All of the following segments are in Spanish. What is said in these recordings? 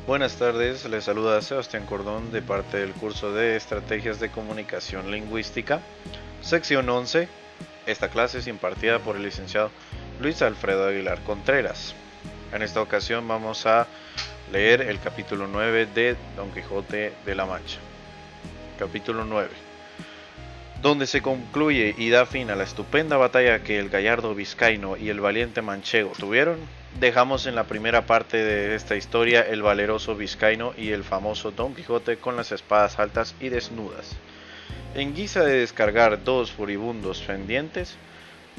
Buenas tardes, les saluda Sebastián Cordón de parte del curso de Estrategias de Comunicación Lingüística, sección 11. Esta clase es impartida por el licenciado Luis Alfredo Aguilar Contreras. En esta ocasión vamos a leer el capítulo 9 de Don Quijote de la Mancha. Capítulo 9, donde se concluye y da fin a la estupenda batalla que el gallardo vizcaíno y el valiente manchego tuvieron. Dejamos en la primera parte de esta historia el valeroso vizcaíno y el famoso Don Quijote con las espadas altas y desnudas, en guisa de descargar dos furibundos pendientes,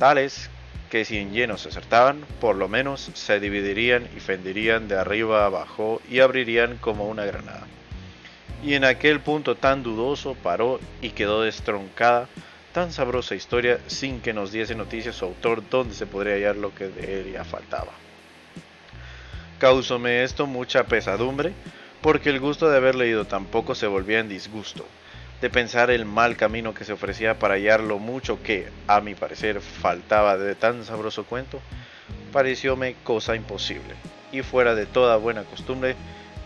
tales que si en lleno se acertaban, por lo menos se dividirían y fenderían de arriba a abajo y abrirían como una granada. Y en aquel punto tan dudoso paró y quedó destroncada tan sabrosa historia sin que nos diese noticia su autor dónde se podría hallar lo que de él ya faltaba. Causóme esto mucha pesadumbre, porque el gusto de haber leído tampoco se volvía en disgusto, de pensar el mal camino que se ofrecía para hallar lo mucho que, a mi parecer, faltaba de tan sabroso cuento, parecióme cosa imposible, y fuera de toda buena costumbre,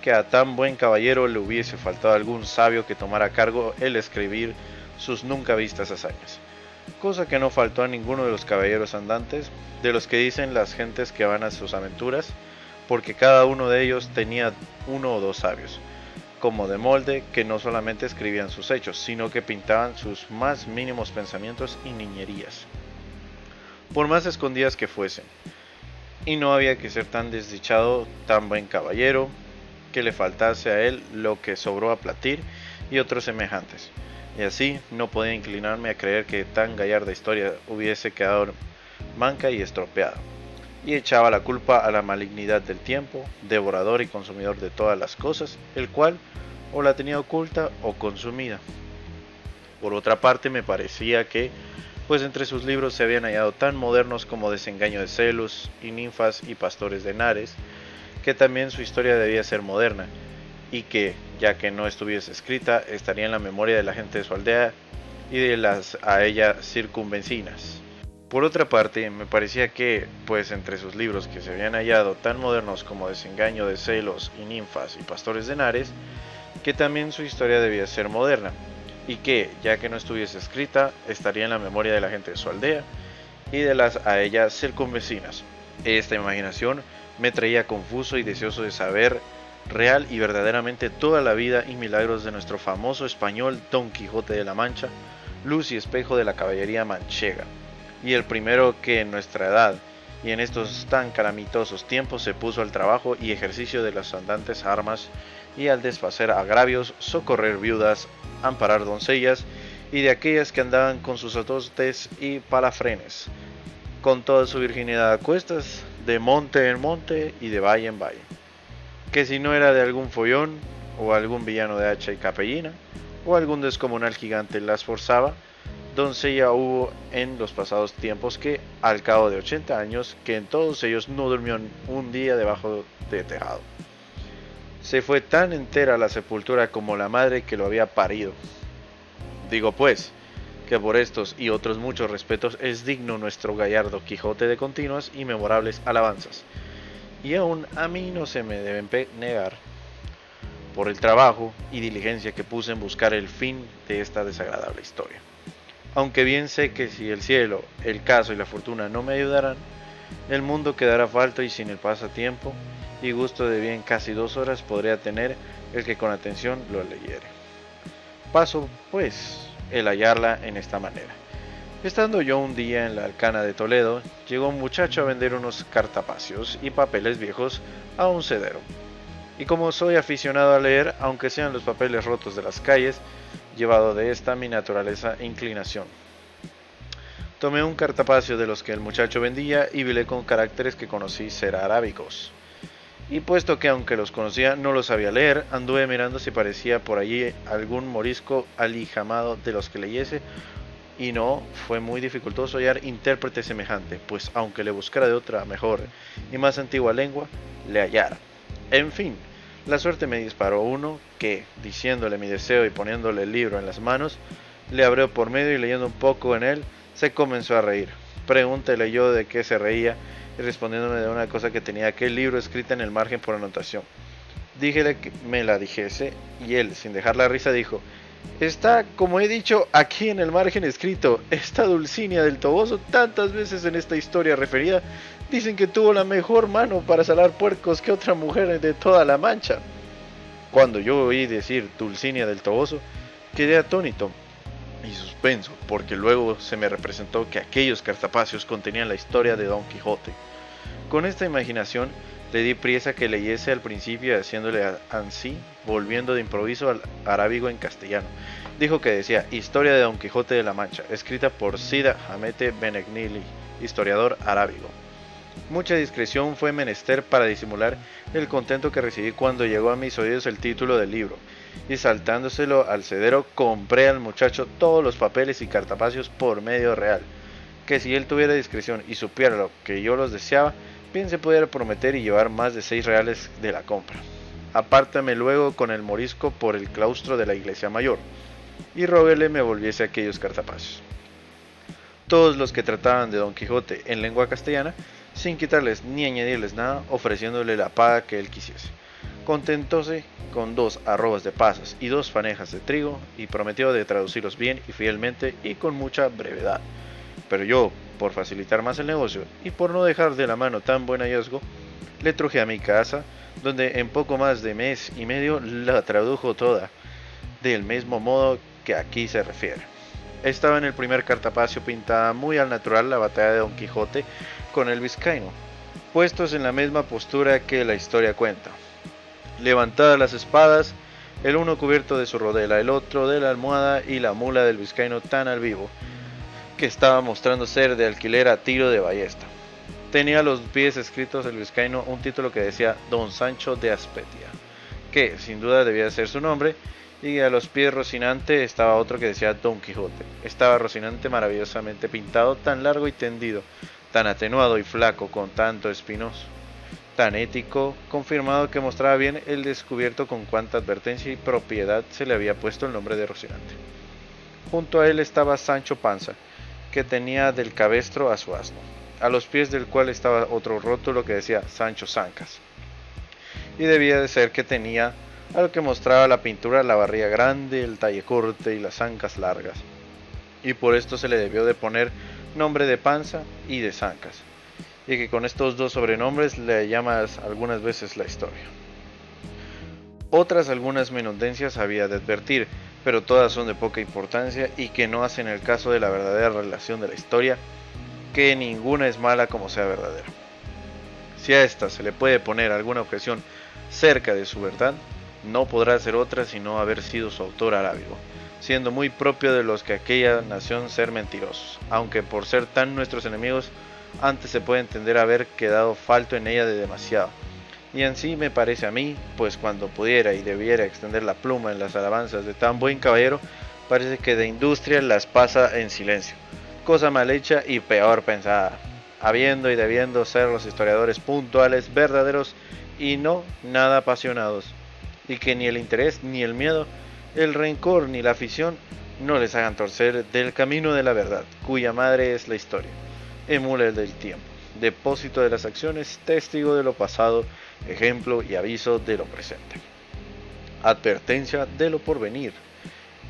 que a tan buen caballero le hubiese faltado algún sabio que tomara a cargo el escribir sus nunca vistas hazañas, cosa que no faltó a ninguno de los caballeros andantes, de los que dicen las gentes que van a sus aventuras, porque cada uno de ellos tenía uno o dos sabios, como de molde, que no solamente escribían sus hechos, sino que pintaban sus más mínimos pensamientos y niñerías, por más escondidas que fuesen. Y no había que ser tan desdichado, tan buen caballero, que le faltase a él lo que sobró a Platir y otros semejantes. Y así no podía inclinarme a creer que tan gallarda historia hubiese quedado manca y estropeada, y echaba la culpa a la malignidad del tiempo, devorador y consumidor de todas las cosas, el cual o la tenía oculta o consumida. Por otra parte me parecía que, pues entre sus libros se habían hallado tan modernos como Desengaño de celos y Ninfas y Pastores de Henares, que también su historia debía ser moderna, y que, ya que no estuviese escrita, estaría en la memoria de la gente de su aldea y de las a ella circunvecinas. Por otra parte, me parecía que, pues entre sus libros que se habían hallado tan modernos como Desengaño de celos y Ninfas y Pastores de Henares, que también su historia debía ser moderna, y que, ya que no estuviese escrita, estaría en la memoria de la gente de su aldea y de las a ella circunvecinas. Esta imaginación me traía confuso y deseoso de saber real y verdaderamente toda la vida y milagros de nuestro famoso español Don Quijote de la Mancha, luz y espejo de la caballería manchega, y el primero que en nuestra edad y en estos tan calamitosos tiempos se puso al trabajo y ejercicio de las andantes armas, y al desfacer agravios, socorrer viudas, amparar doncellas, y de aquellas que andaban con sus atostes y palafrenes, con toda su virginidad a cuestas, de monte en monte y de valle en valle, que si no era de algún follón, o algún villano de hacha y capellina, o algún descomunal gigante las forzaba, doncella hubo en los pasados tiempos que, al cabo de 80 años, que en todos ellos no durmió un día debajo de tejado. Se fue tan entera a la sepultura como la madre que lo había parido. Digo pues, que por estos y otros muchos respetos es digno nuestro gallardo Quijote de continuas y memorables alabanzas, y aún a mí no se me deben negar, por el trabajo y diligencia que puse en buscar el fin de esta desagradable historia. Aunque bien sé que si el cielo, el caso y la fortuna no me ayudarán, el mundo quedará falto y sin el pasatiempo y gusto de bien casi 2 horas podría tener el que con atención lo leyere. Paso, pues, el hallarla en esta manera. Estando yo un día en la Alcana de Toledo, llegó un muchacho a vender unos cartapacios y papeles viejos a un cedero. Y como soy aficionado a leer, aunque sean los papeles rotos de las calles, llevado de esta mi naturaleza e inclinación, tomé un cartapacio de los que el muchacho vendía y vilé con caracteres que conocí ser arábicos. Y puesto que aunque los conocía no los sabía leer, anduve mirando si parecía por allí algún morisco alijamado de los que leyese, y no fue muy dificultoso hallar intérprete semejante, pues aunque le buscara de otra mejor y más antigua lengua, le hallara. En fin, la suerte me disparó uno que, diciéndole mi deseo y poniéndole el libro en las manos, le abrió por medio y leyendo un poco en él, se comenzó a reír. Pregúntele yo de qué se reía, y respondiéndome de una cosa que tenía aquel libro escrita en el margen por anotación. Díjele que me la dijese, y él, sin dejar la risa, dijo: está, como he dicho, aquí en el margen escrito. Esta Dulcinea del Toboso, tantas veces en esta historia referida, dicen que tuvo la mejor mano para salar puercos que otra mujer de toda la Mancha. Cuando yo oí decir Dulcinea del Toboso, quedé atónito y suspenso, porque luego se me representó que aquellos cartapacios contenían la historia de Don Quijote. Con esta imaginación le di prisa que leyese al principio, haciéndole ansí, volviendo de improviso al arábigo en castellano. Dijo que decía: Historia de Don Quijote de la Mancha, escrita por Cide Hamete Benengeli, historiador arábigo. Mucha discreción fue menester para disimular el contento que recibí cuando llegó a mis oídos el título del libro, y saltándoselo al cedero, compré al muchacho todos los papeles y cartapacios por medio real, que si él tuviera discreción y supiera lo que yo los deseaba, bien se pudiera prometer y llevar más de 6 reales de la compra. Apártame luego con el morisco por el claustro de la iglesia mayor, y roguéle me volviese aquellos cartapacios. Todos los que trataban de Don Quijote en lengua castellana, sin quitarles ni añadirles nada, ofreciéndole la paga que él quisiese. Contentóse con 2 arrobas de pasas y 2 fanejas de trigo, y prometió de traducirlos bien y fielmente y con mucha brevedad. Pero yo, por facilitar más el negocio y por no dejar de la mano tan buen hallazgo, le truje a mi casa, donde en poco más de mes y medio la tradujo toda, del mismo modo que aquí se refiere. Estaba en el primer cartapacio pintada muy al natural la batalla de Don Quijote con el vizcaíno, puestos en la misma postura que la historia cuenta. Levantadas las espadas, el uno cubierto de su rodela, el otro de la almohada, y la mula del vizcaíno tan al vivo, que estaba mostrando ser de alquiler a tiro de ballesta. Tenía a los pies escritos el vizcaíno un título que decía Don Sancho de Aspetia, que sin duda debía ser su nombre, y a los pies Rocinante estaba otro que decía Don Quijote. Estaba Rocinante maravillosamente pintado, tan largo y tendido, tan atenuado y flaco, con tanto espinoso, tan ético, confirmado, que mostraba bien el descubierto con cuánta advertencia y propiedad se le había puesto el nombre de Rocinante. Junto a él estaba Sancho Panza, que tenía del cabestro a su asno, a los pies del cual estaba otro rótulo que decía Sancho Zancas, y debía de ser que tenía, a lo que mostraba la pintura, la barriga grande, el talle corte y las ancas largas, y por esto se le debió de poner nombre de Panza y de Zancas, y que con estos 2 sobrenombres le llamas algunas veces la historia. Otras algunas menudencias había de advertir, pero todas son de poca importancia y que no hacen el caso de la verdadera relación de la historia, que ninguna es mala como sea verdadera. Si a esta se le puede poner alguna objeción cerca de su verdad, no podrá ser otra sino haber sido su autor arábigo, siendo muy propio de los que aquella nación ser mentirosos, aunque por ser tan nuestros enemigos, antes se puede entender haber quedado falto en ella de demasiado. Y así me parece a mí, pues cuando pudiera y debiera extender la pluma en las alabanzas de tan buen caballero, parece que de industria las pasa en silencio, cosa mal hecha y peor pensada, habiendo y debiendo ser los historiadores puntuales, verdaderos y no nada apasionados, y que ni el interés ni el miedo, el rencor ni la afición no les hagan torcer del camino de la verdad, cuya madre es la historia, emula el del tiempo, depósito de las acciones, testigo de lo pasado, ejemplo y aviso de lo presente, advertencia de lo porvenir.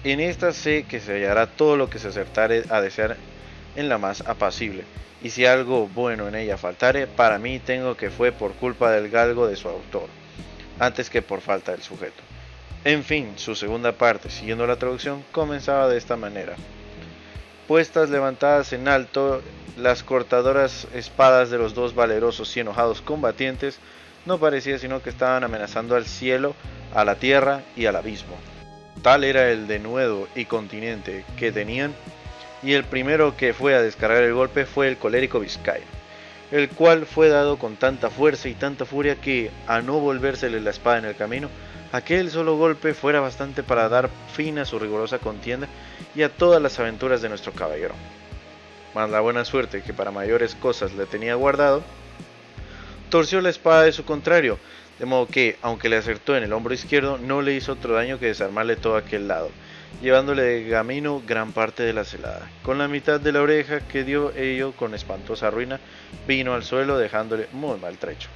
En esta sé que se hallará todo lo que se acertare a desear en la más apacible, y si algo bueno en ella faltare, para mí tengo que fue por culpa del galgo de su autor, antes que por falta del sujeto. En fin, su segunda parte, siguiendo la traducción, comenzaba de esta manera: puestas levantadas en alto las cortadoras espadas de los 2 valerosos y enojados combatientes, no parecía sino que estaban amenazando al cielo, a la tierra y al abismo. Tal era el denuedo y continente que tenían, y el primero que fue a descargar el golpe fue el colérico vizcaíno, el cual fue dado con tanta fuerza y tanta furia que, a no volvérsele la espada en el camino, aquel solo golpe fuera bastante para dar fin a su rigurosa contienda y a todas las aventuras de nuestro caballero. Mas la buena suerte que para mayores cosas le tenía guardado, torció la espada de su contrario, de modo que, aunque le acertó en el hombro izquierdo, no le hizo otro daño que desarmarle todo aquel lado, llevándole de camino gran parte de la celada. Con la mitad de la oreja que dio ello con espantosa ruina, vino al suelo dejándole muy maltrecho.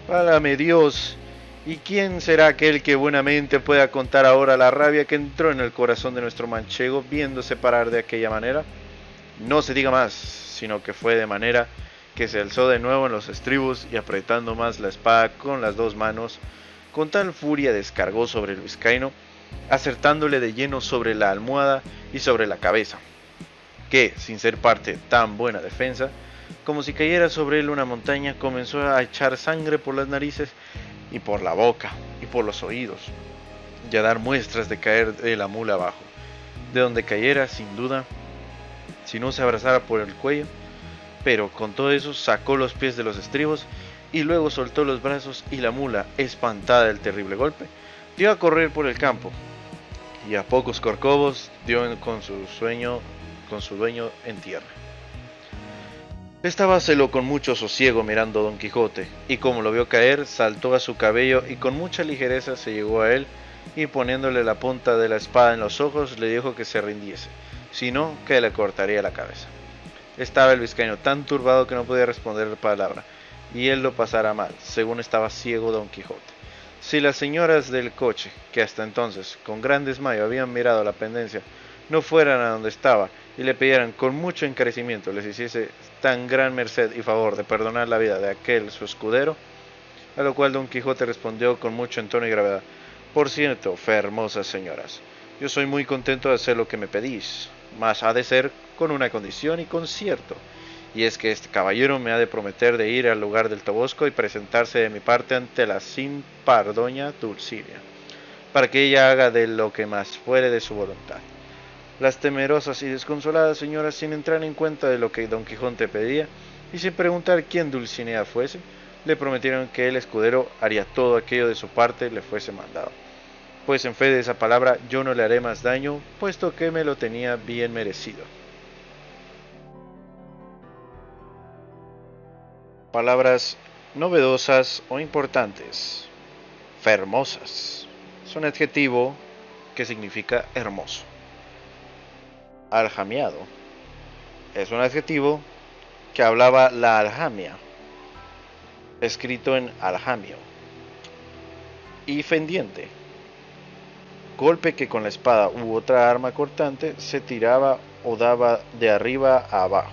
¡Válame Dios! ¿Y quién será aquel que buenamente pueda contar ahora la rabia que entró en el corazón de nuestro manchego viéndose parar de aquella manera? No se diga más, sino que fue de manera que se alzó de nuevo en los estribos y apretando más la espada con las dos manos, con tal furia descargó sobre el vizcaíno, acertándole de lleno sobre la almohada y sobre la cabeza, que, sin ser parte tan buena defensa, como si cayera sobre él una montaña, comenzó a echar sangre por las narices y por la boca y por los oídos, y a dar muestras de caer de la mula abajo, de donde cayera sin duda, si no se abrazara por el cuello, pero con todo eso sacó los pies de los estribos y luego soltó los brazos y la mula, espantada del terrible golpe, dio a correr por el campo y a pocos corcovos dio con su dueño en tierra. Estábaselo con mucho sosiego mirando a Don Quijote, y como lo vio caer, saltó a su cabello y con mucha ligereza se llegó a él, y poniéndole la punta de la espada en los ojos, le dijo que se rindiese, si no, que le cortaría la cabeza. Estaba el vizcaíno tan turbado que no podía responder palabra, y él lo pasara mal, según estaba ciego Don Quijote. Si las señoras del coche, que hasta entonces, con gran desmayo, habían mirado la pendencia, no fueran a donde estaba, y le pidieran con mucho encarecimiento les hiciese tan gran merced y favor de perdonar la vida de aquel su escudero, a lo cual Don Quijote respondió con mucho entono y gravedad: por cierto, fe hermosas señoras, yo soy muy contento de hacer lo que me pedís, mas ha de ser con una condición y concierto, y es que este caballero me ha de prometer de ir al lugar del Tobosco y presentarse de mi parte ante la sin par doña Dulcinea, para que ella haga de lo que más fuere de su voluntad. Las temerosas y desconsoladas señoras, sin entrar en cuenta de lo que Don Quijote pedía, y sin preguntar quién Dulcinea fuese, le prometieron que el escudero haría todo aquello de su parte le fuese mandado. Pues en fe de esa palabra yo no le haré más daño, puesto que me lo tenía bien merecido. Palabras novedosas o importantes. Fermosas. Es un adjetivo que significa hermoso. Aljamiado. Es un adjetivo que hablaba la aljamia, escrito en aljamio. Y fendiente. Golpe que con la espada u otra arma cortante se tiraba o daba de arriba a abajo.